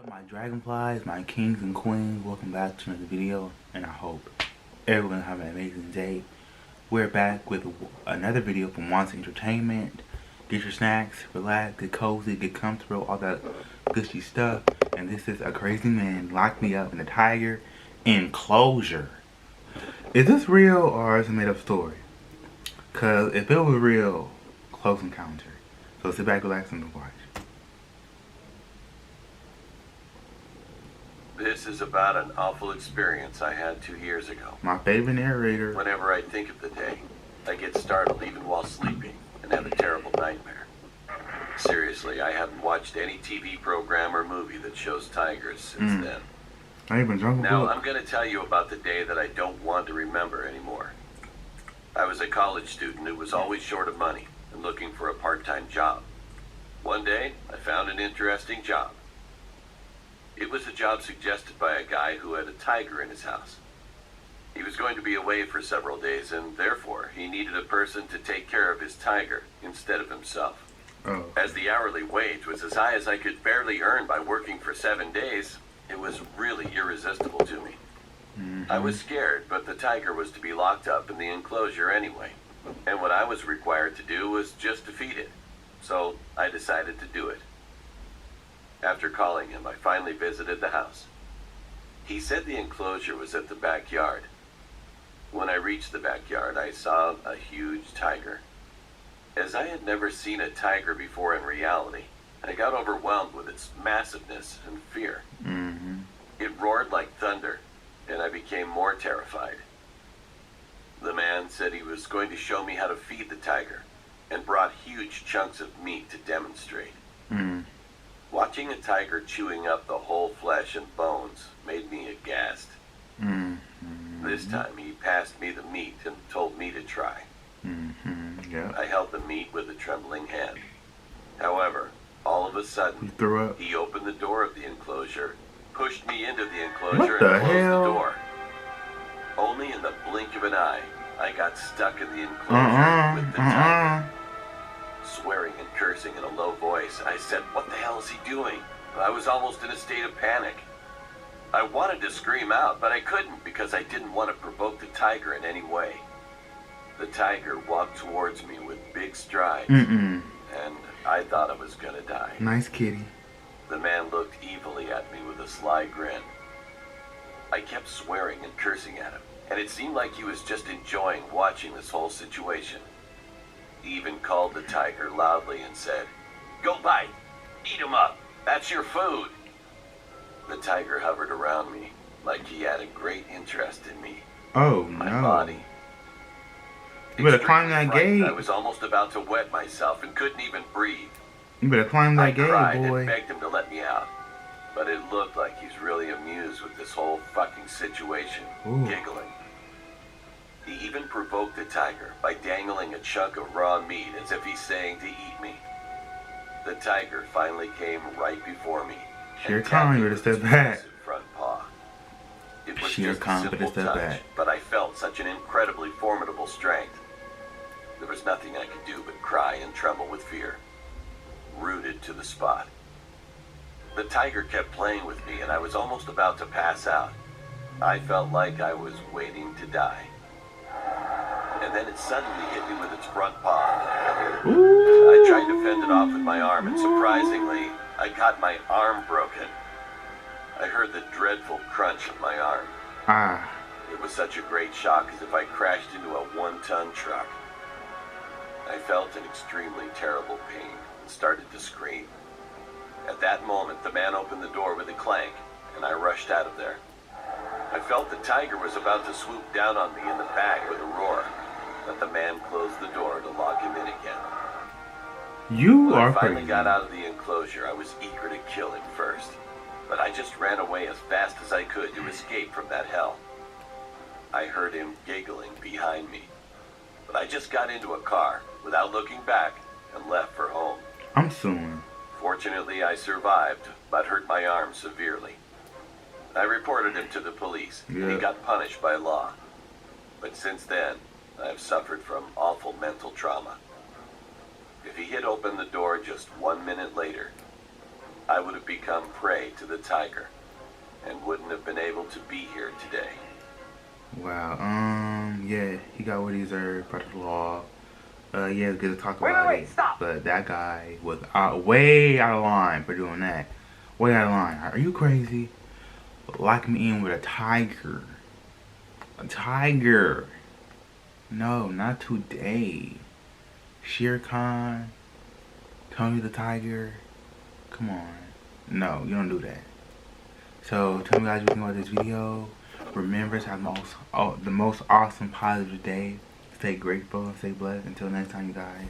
up, my dragonflies, my kings and queens? Welcome back to another video, and I hope everyone have an amazing day. We're back with another video from Wansee Entertainment. Get your snacks, relax, get cozy, get comfortable, all that gushy stuff. And this is a crazy man locked me up in a tiger enclosure. Is this real or is it a made up story? Cause if it was real, close encounter. So sit back, relax, and watch. This is about an awful experience I had 2 years ago. My favorite narrator. Whenever I think of the day, I get startled even while sleeping and have a terrible nightmare. Seriously, I haven't watched any TV program or movie that shows tigers since then. I even drunk a Now, book. I'm going to tell you about the day that I don't want to remember anymore. I was a college student who was always short of money and looking for a part-time job. One day, I found an interesting job. It was a job suggested by a guy who had a tiger in his house. He was going to be away for several days, and therefore he needed a person to take care of his tiger instead of himself. Oh. As the hourly wage was as high as I could barely earn by working for 7 days, it was really irresistible to me. I was scared, but the tiger was to be locked up in the enclosure anyway, and what I was required to do was just to feed it. So I decided to do it. After calling him, I finally visited the house. He said the enclosure was at the backyard. When I reached the backyard, I saw a huge tiger. As I had never seen a tiger before in reality, I got overwhelmed with its massiveness and fear. It roared like thunder, and I became more terrified. The man said he was going to show me how to feed the tiger, and brought huge chunks of meat to demonstrate. Watching a tiger chewing up the whole flesh and bones made me aghast. This time he passed me the meat and told me to try. Yeah. I held the meat with a trembling hand. However, all of a You sudden, threw up. he opened the door of the enclosure, pushed me into the enclosure, What the and closed hell? the door. Only in the blink of an eye, I got stuck in the enclosure with the tiger. Swearing and cursing in a low voice, I said, "What the hell is he doing?" I was almost in a state of panic. I wanted to scream out, but I couldn't because I didn't want to provoke the tiger in any way. The tiger walked towards me with big strides, and I thought I was gonna die. Nice kitty. The man looked evilly at me with a sly grin. I kept swearing and cursing at him, and it seemed like he was just enjoying watching this whole situation. He even called the tiger loudly and said, "Go bite! Eat him up! That's your food!" The tiger hovered around me like he had a great interest in me, Oh my no. body. You better climb that Extremely frightened, gate. I was almost about to wet myself and couldn't even breathe. You better climb I that gate, cried and boy. begged him to let me out, but it looked like he's really amused with this whole fucking situation, Ooh. giggling. He even provoked the tiger by dangling a chunk of raw meat as if he's saying to eat me. The tiger finally came right before me. Sheer and tapped me confidence, with step its back. massive front paw. It was Sheer just a confidence, simple step touch, back. but I felt such an incredibly formidable strength. There was nothing I could do but cry and tremble with fear, rooted to the spot. The tiger kept playing with me, and I was almost about to pass out. I felt like I was waiting to die. And then it suddenly hit me with its front paw. I tried to fend it off with my arm, and surprisingly, I got my arm broken. I heard the dreadful crunch of my arm. It was such a great shock, as if I crashed into a 1-ton truck. I felt an extremely terrible pain and started to scream. At that moment, the man opened the door with a clank, and I rushed out of there. I felt the tiger was about to swoop down on me in the back with a roar, but the man closed the door to lock him in again. You When are I finally crazy. got out of the enclosure, I was eager to kill him first, but I just ran away as fast as I could to escape from that hell. I heard him giggling behind me, but I just got into a car without looking back and left for home. I'm suing. Fortunately, I survived, but hurt my arm severely. I reported him to the police, and he Yeah. got punished by law. But since then, I've suffered from awful mental trauma. If he had opened the door just 1 minute later, I would have become prey to the tiger and wouldn't have been able to be here today. Wow. Yeah, he got what he deserved by the law. Yeah, it's good to talk about it. Stop. But that guy was way out of line for doing that. Way out of line. Are you crazy? Locking me in with a tiger. A tiger. No, not today. Shere Khan. Tony the Tiger. Come on. No, you don't do that. So tell me guys what you think about this video. Remember to have the most awesome positive day. Stay grateful and stay blessed. Until next time, you guys.